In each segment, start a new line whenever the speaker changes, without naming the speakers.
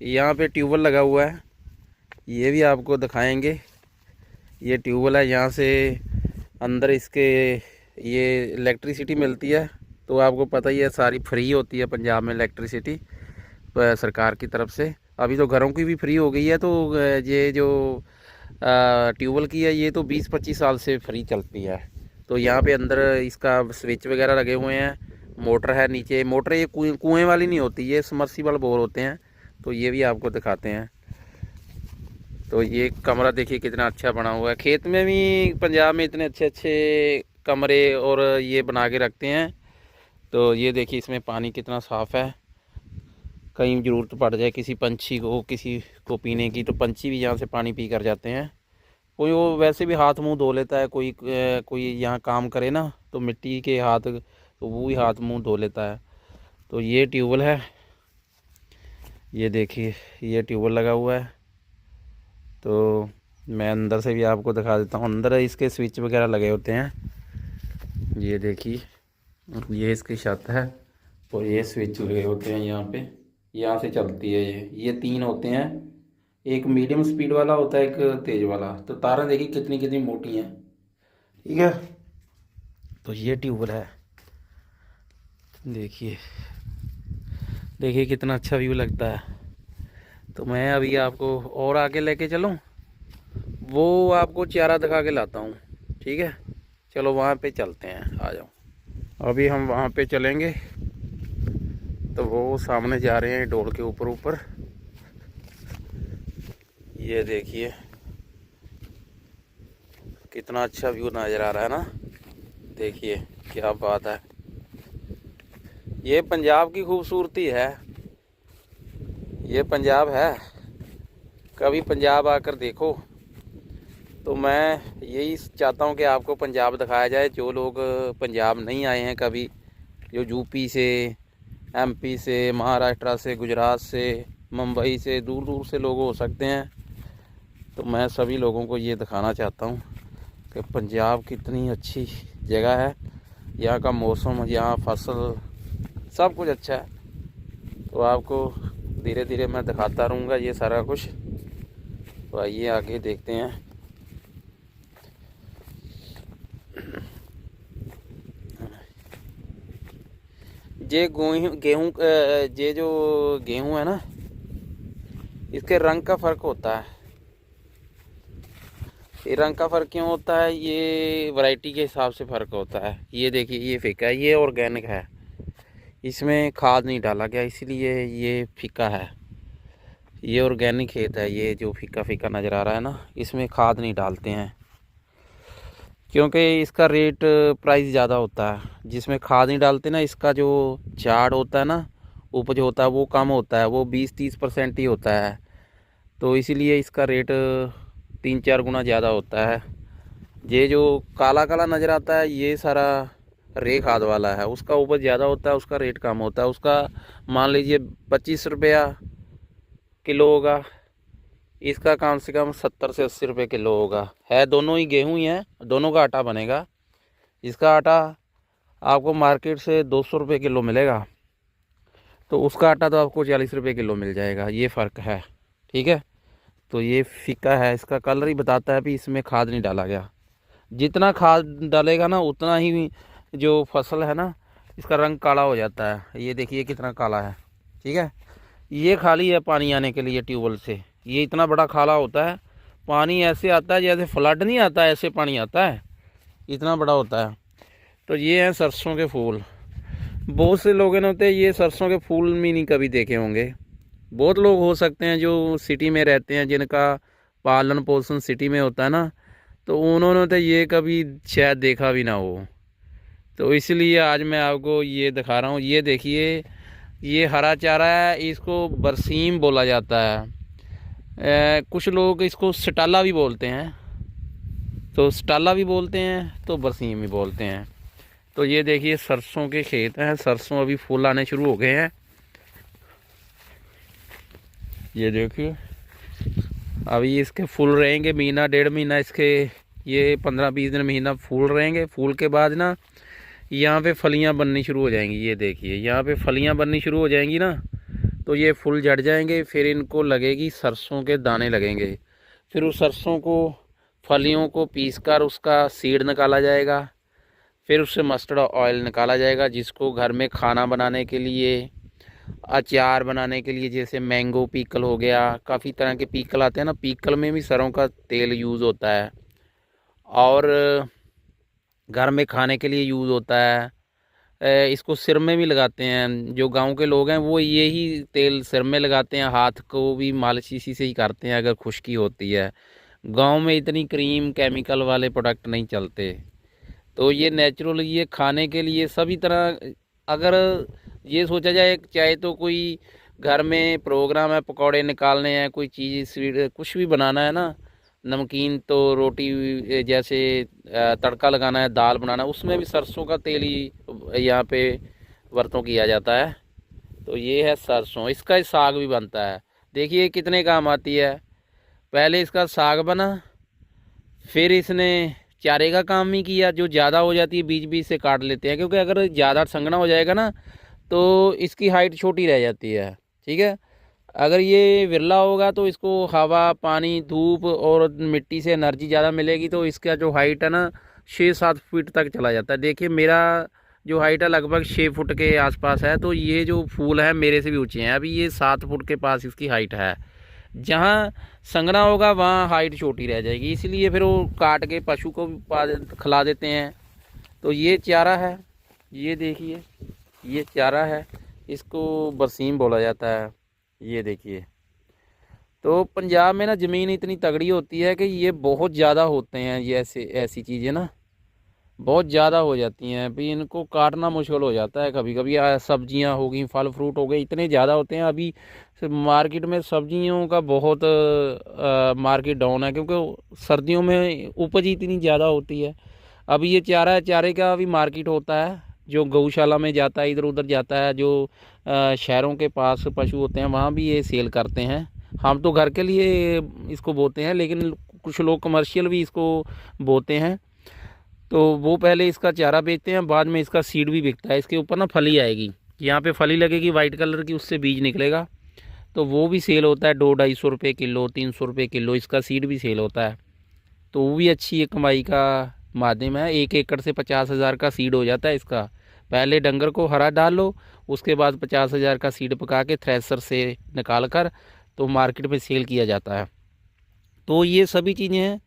यहाँ पे ट्यूबवेल लगा हुआ है, ये भी आपको दिखाएंगे। ये ट्यूबवेल है, यहाँ से अंदर इसके ये इलेक्ट्रिसिटी मिलती है। तो आपको पता ही है सारी फ्री होती है पंजाब में इलेक्ट्रिसिटी सरकार की तरफ से। अभी तो घरों की भी फ्री हो गई है। तो ये जो ट्यूबवेल की है ये तो 20-25 साल से फ्री चलती है। तो यहाँ पे अंदर इसका स्विच वगैरह लगे हुए हैं, मोटर है नीचे। मोटर ये कुएँ वाली नहीं होती, ये सबमर्सिबल बोर होते हैं। तो ये भी आपको दिखाते हैं। तो ये कमरा देखिए कितना अच्छा बना हुआ है। खेत में भी पंजाब में इतने अच्छे अच्छे कमरे और ये बना के रखते हैं। तो ये देखिए इसमें पानी कितना साफ़ है। कहीं ज़रूरत पड़ जाए किसी पंछी को, किसी को पीने की, तो पंछी भी यहाँ से पानी पी कर जाते हैं। कोई वो वैसे भी हाथ मुंह धो लेता है, कोई यहाँ काम करे ना तो मिट्टी के हाथ, तो वो भी हाथ मुंह धो लेता है। तो ये ट्यूबवेल है, ये देखिए ये ट्यूबवेल लगा हुआ है। तो मैं अंदर से भी आपको दिखा देता हूँ। अंदर इसके स्विच वगैरह लगे होते हैं, ये देखिए। ये इसकी छत है और ये स्विच लगे होते हैं यहाँ पे, यहाँ से चलती है ये 3 होते हैं। एक मीडियम स्पीड वाला होता है, एक तेज़ वाला। तो तारें देखिए कितनी कितनी मोटी हैं, ठीक है। तो ये ट्यूबवेल है, देखिए देखिए कितना अच्छा व्यू लगता है। तो मैं अभी आपको और आगे लेके चलूँ, वो आपको चारा दिखा के लाता हूँ, ठीक है। चलो वहाँ पे चलते हैं, आ जाओ। अभी हम वहाँ पे चलेंगे। तो वो सामने जा रहे हैं डोल के ऊपर ऊपर, ये देखिए कितना अच्छा व्यू नज़र आ रहा है ना। देखिए क्या बात है, ये पंजाब की खूबसूरती है। ये पंजाब है, कभी पंजाब आकर देखो। तो मैं यही चाहता हूँ कि आपको पंजाब दिखाया जाए। जो लोग पंजाब नहीं आए हैं कभी, जो यूपी से, एमपी से, महाराष्ट्र से, गुजरात से, मुंबई से, दूर दूर से लोग हो सकते हैं। तो मैं सभी लोगों को ये दिखाना चाहता हूँ कि पंजाब कितनी अच्छी जगह है। यहाँ का मौसम, यहाँ फसल, सब कुछ अच्छा है। तो आपको धीरे धीरे मैं दिखाता रहूँगा ये सारा कुछ। तो आइए आगे देखते हैं। ये गेहूँ ये जो गेहूँ है ना, इसके रंग का फ़र्क होता है। ये रंग का फ़र्क क्यों होता है? ये वैरायटी के हिसाब से फ़र्क होता है। ये देखिए ये फीका है, ये ऑर्गेनिक है, इसमें खाद नहीं डाला गया, इसलिए ये फीका है। ये ऑर्गेनिक खेत है, ये जो फीका फीका नज़र आ रहा है ना, इसमें खाद नहीं डालते हैं क्योंकि इसका रेट प्राइस ज़्यादा होता है। जिसमें खाद नहीं डालते ना, इसका जो झाड़ होता है ना, उपज होता है, वो कम होता है, वो 20-30% ही होता है। तो इसीलिए इसका रेट 3-4 गुना ज़्यादा होता है। ये जो काला काला नज़र आता है ये सारा रे खाद वाला है, उसका उपज ज़्यादा होता है, उसका रेट कम होता है। उसका मान लीजिए 25 रुपया किलो होगा, इसका कम से कम 70 से 80 रुपये किलो होगा। है दोनों ही गेहूं ही है, दोनों का आटा बनेगा। इसका आटा आपको मार्केट से 200 रुपये किलो मिलेगा, तो उसका आटा तो आपको 40 रुपये किलो मिल जाएगा। ये फ़र्क है, ठीक है। तो ये फीका है, इसका कलर ही बताता है भी इसमें खाद नहीं डाला गया। जितना खाद डालेगा ना उतना ही जो फसल है ना, इसका रंग काला हो जाता है। ये देखिए कितना काला है, ठीक है। ये खाली है पानी आने के लिए ट्यूबवेल से, ये इतना बड़ा खाला होता है। पानी ऐसे आता है जैसे फ्लड नहीं आता, ऐसे पानी आता है, इतना बड़ा होता है। तो ये है सरसों के फूल। बहुत से लोग होते हैं ये सरसों के फूल भी नहीं कभी देखे होंगे। बहुत लोग हो सकते हैं जो सिटी में रहते हैं, जिनका पालन पोषण सिटी में होता है ना, तो उन्होंने तो ये कभी शायद देखा भी ना हो। तो इसलिए आज मैं आपको ये दिखा रहा हूँ। ये देखिए ये हरा चारा है, इसको बरसीम बोला जाता है। कुछ लोग इसको सटाला भी बोलते हैं, तो सटाला भी बोलते हैं, तो बरसीम भी बोलते हैं। तो ये देखिए सरसों के खेत हैं, सरसों अभी फूल आने शुरू हो गए हैं। ये देखिए अभी इसके फूल रहेंगे महीना 1.5 महीना, इसके ये 15-20 दिन महीना फूल रहेंगे। फूल के बाद ना यहाँ पे फलियाँ बननी शुरू हो जाएंगी। ये देखिए यहाँ पे फलियाँ बननी शुरू हो जाएंगी ना, तो ये फूल झड़ जाएंगे, फिर इनको लगेगी सरसों के दाने लगेंगे। फिर उस सरसों को, फलियों को पीसकर उसका सीड निकाला जाएगा। फिर उससे मस्टर्ड ऑयल निकाला जाएगा, जिसको घर में खाना बनाने के लिए, अचार बनाने के लिए, जैसे मैंगो पीकल हो गया, काफ़ी तरह के पीकल आते हैं ना, पीकल में भी सरों का तेल यूज़ होता है। और घर में खाने के लिए यूज़ होता है। इसको सिर में भी लगाते हैं, जो गांव के लोग हैं वो यही तेल सिर में लगाते हैं, हाथ को भी मालिश इसी से ही करते हैं अगर खुश्की होती है। गांव में इतनी क्रीम केमिकल वाले प्रोडक्ट नहीं चलते, तो ये नेचुरल, ये खाने के लिए सभी तरह। अगर ये सोचा जाए, चाहे तो कोई घर में प्रोग्राम है, पकौड़े निकालने हैं, कोई चीज़ स्वीट कुछ भी बनाना है ना, नमकीन, तो रोटी जैसे तड़का लगाना है, दाल बनाना है, उसमें भी सरसों का तेल ही यहाँ पे वरतों किया जाता है। तो ये है सरसों, इसका साग भी बनता है। देखिए कितने काम आती है। पहले इसका साग बना, फिर इसने चारे का काम ही किया। जो ज़्यादा हो जाती है बीच बीच से काट लेते हैं, क्योंकि अगर ज़्यादा संघना हो जाएगा ना तो इसकी हाइट छोटी रह जाती है। ठीक है, अगर ये विरला होगा तो इसको हवा, पानी, धूप और मिट्टी से एनर्जी ज़्यादा मिलेगी, तो इसका जो हाइट है ना 6-7 फीट तक चला जाता है। देखिए मेरा जो हाइट है लगभग 6 फुट के आसपास है, तो ये जो फूल है मेरे से भी ऊँचे हैं। अभी ये 7 फुट के पास इसकी हाइट है। जहाँ संघना होगा वहाँ हाइट छोटी रह जाएगी, इसलिए फिर वो काट के पशु को भी खिला देते हैं। तो ये चारा है, ये देखिए ये चारा है, इसको बरसीम बोला जाता है। ये देखिए, तो पंजाब में ना ज़मीन इतनी तगड़ी होती है कि ये बहुत ज़्यादा होते हैं, ये ऐसी चीज़ें ना बहुत ज़्यादा हो जाती हैं। अभी इनको काटना मुश्किल हो जाता है कभी कभी। सब्जियां हो गई, फल फ्रूट हो गए, इतने ज़्यादा होते हैं। अभी मार्केट में सब्जियों का बहुत मार्केट डाउन है, क्योंकि सर्दियों में उपज ही इतनी ज़्यादा होती है। अभी ये चारे का भी मार्केट होता है, जो गौशाला में जाता है, इधर उधर जाता है, जो शहरों के पास पशु होते हैं वहाँ भी ये सेल करते हैं। हम तो घर के लिए इसको बोते हैं, लेकिन कुछ लोग कमर्शियल भी इसको बोते हैं। तो वो पहले इसका चारा बेचते हैं, बाद में इसका सीड भी बिकता है। इसके ऊपर ना फली आएगी, यहाँ पे फली लगेगी वाइट कलर की, उससे बीज निकलेगा, तो वो भी सेल होता है 200-250 रुपये किलो, 300 रुपये किलो। इसका सीड भी सेल होता है, तो वो भी अच्छी एक कमाई का माध्यम है। 1 एकड़ से 50,000 का सीड हो जाता है इसका। पहले डंगर को हरा डाल लो, उसके बाद 50,000 का सीड पका के थ्रेसर से निकाल कर तो मार्केट में सेल किया जाता है। तो ये सभी चीज़ें हैं।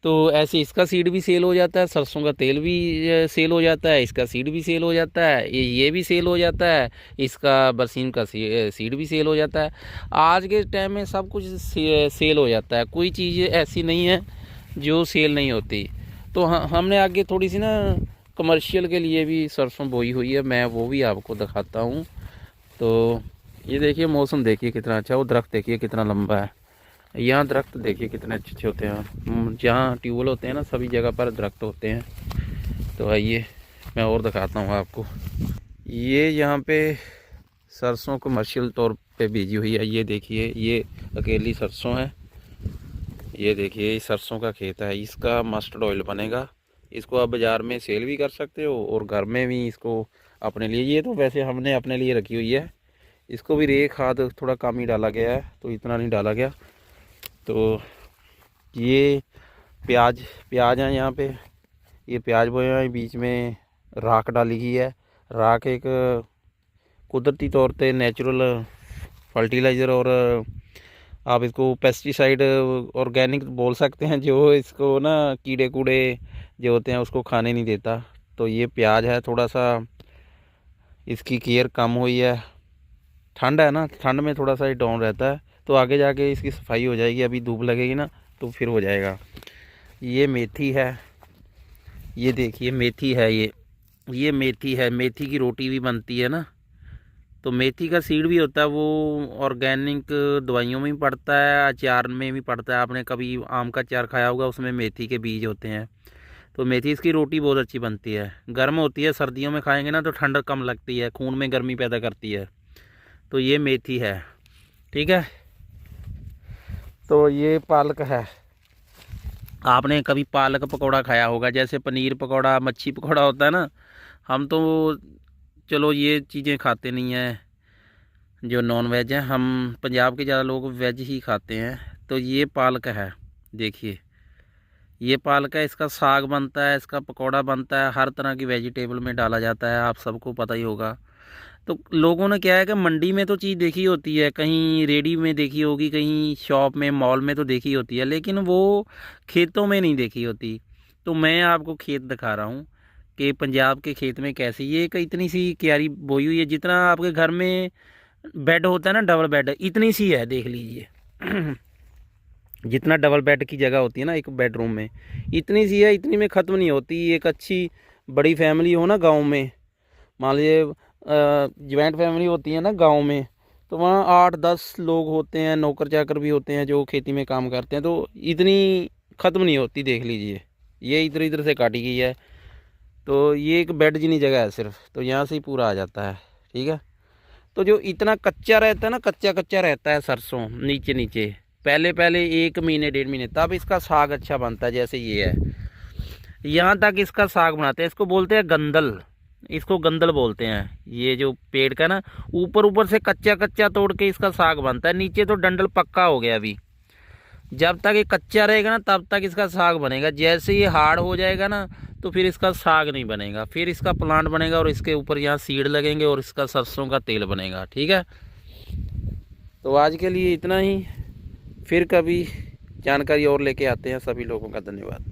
तो ऐसे इसका सीड भी सेल हो जाता है, सरसों का तेल भी सेल हो जाता है, इसका सीड भी सेल हो जाता है, ये भी सेल हो जाता है, इसका बरसीम का सीड भी सेल हो जाता है। आज के टाइम में सब कुछ सेल हो जाता है, कोई चीज़ ऐसी नहीं है जो सेल नहीं होती। तो हमने आगे थोड़ी सी ना कमर्शियल के लिए भी सरसों बोई हुई है, मैं वो भी आपको दिखाता हूँ। तो ये देखिए, मौसम देखिए कितना अच्छा, वो दरख्त देखिए कितना लंबा है। यहाँ दरख्त देखिए कितने अच्छे अच्छे होते हैं। जहाँ ट्यूबवेल होते हैं ना, सभी जगह पर दरख्त होते हैं। तो आइए मैं और दिखाता हूँ आपको। ये यहाँ पे सरसों कमर्शियल तौर पे बीजी हुई है। ये देखिए, ये अकेली सरसों है। ये देखिए, सरसों का खेत है, इसका मस्टर्ड ऑयल बनेगा। इसको आप बाज़ार में सेल भी कर सकते हो और घर में भी इसको अपने लिए, ये तो वैसे हमने अपने लिए रखी हुई है। इसको भी रेत खाद थोड़ा कम ही डाला गया है, तो इतना नहीं डाला गया। तो ये प्याज है यहाँ पे, ये प्याज बोए हैं, बीच में राख डाली गई है। राख एक कुदरती तौर पे नेचुरल फर्टिलाइज़र, और आप इसको पेस्टिसाइड ऑर्गेनिक बोल सकते हैं, जो इसको ना कीड़े कूड़े जो होते हैं उसको खाने नहीं देता। तो ये प्याज है, थोड़ा सा इसकी केयर कम हुई है। ठंड है ना, ठंड में थोड़ा सा डाउन रहता है, तो आगे जाके इसकी सफाई हो जाएगी। अभी धूप लगेगी ना तो फिर हो जाएगा। ये मेथी है, ये देखिए मेथी है, ये मेथी है। मेथी की रोटी भी बनती है ना। तो मेथी का सीड भी होता है, वो ऑर्गेनिक दवाइयों में भी पड़ता है, अचार में भी पड़ता है। आपने कभी आम का अचार खाया होगा, उसमें मेथी के बीज होते हैं। तो मेथी, इसकी रोटी बहुत अच्छी बनती है, गर्म होती है। सर्दियों में खाएंगे ना तो ठंड कम लगती है, खून में गर्मी पैदा करती है। तो ये मेथी है, ठीक है। तो ये पालक है। आपने कभी पालक पकौड़ा खाया होगा, जैसे पनीर पकौड़ा, मच्छी पकौड़ा होता है ना। हम तो चलो ये चीज़ें खाते नहीं हैं, जो नॉन वेज है, हम पंजाब के ज़्यादा लोग वेज ही खाते हैं। तो ये पालक है, देखिए ये पालक है, इसका साग बनता है, इसका पकौड़ा बनता है, हर तरह की वेजिटेबल में डाला जाता है, आप सबको पता ही होगा। तो लोगों ने क्या है कि मंडी में तो चीज़ देखी होती है, कहीं रेडी में देखी होगी, कहीं शॉप में मॉल में तो देखी होती है, लेकिन वो खेतों में नहीं देखी होती। तो मैं आपको खेत दिखा रहा हूँ कि पंजाब के खेत में कैसी ये एक इतनी सी क्यारी बोई हुई है, जितना आपके घर में बेड होता है ना, डबल बेड, इतनी सी है, देख लीजिए। जितना डबल बेड की जगह होती है ना एक बेडरूम में, इतनी सी है, इतनी में ख़त्म नहीं होती। एक अच्छी बड़ी फैमिली हो ना गांव में, मान लीजिए जॉइंट फैमिली होती है ना गांव में, तो वहाँ 8-10 लोग होते हैं, नौकर चाकर भी होते हैं जो खेती में काम करते हैं, तो इतनी ख़त्म नहीं होती। देख लीजिए ये इधर इधर से काटी गई है, तो ये एक बेड जितनी जगह है सिर्फ, तो यहाँ से ही पूरा आ जाता है, ठीक है। तो जो इतना कच्चा रहता है ना, कच्चा कच्चा रहता है सरसों नीचे नीचे, पहले पहले 1 महीने 1.5 महीने, तब इसका साग अच्छा बनता है। जैसे ये है, यहाँ तक इसका साग बनाते हैं, इसको बोलते हैं गंदल, इसको गंदल बोलते हैं। ये जो पेड़ का ना, ऊपर ऊपर से कच्चा कच्चा तोड़ के इसका साग बनता है, नीचे तो डंडल पक्का हो गया। अभी जब तक ये कच्चा रहेगा ना तब तक इसका साग बनेगा, जैसे ये हार्ड हो जाएगा ना तो फिर इसका साग नहीं बनेगा, फिर इसका प्लांट बनेगा और इसके ऊपर यहाँ सीड लगेंगे और इसका सरसों का तेल बनेगा, ठीक है। तो आज के लिए इतना ही, फिर कभी जानकारी और लेके आते हैं। सभी लोगों का धन्यवाद।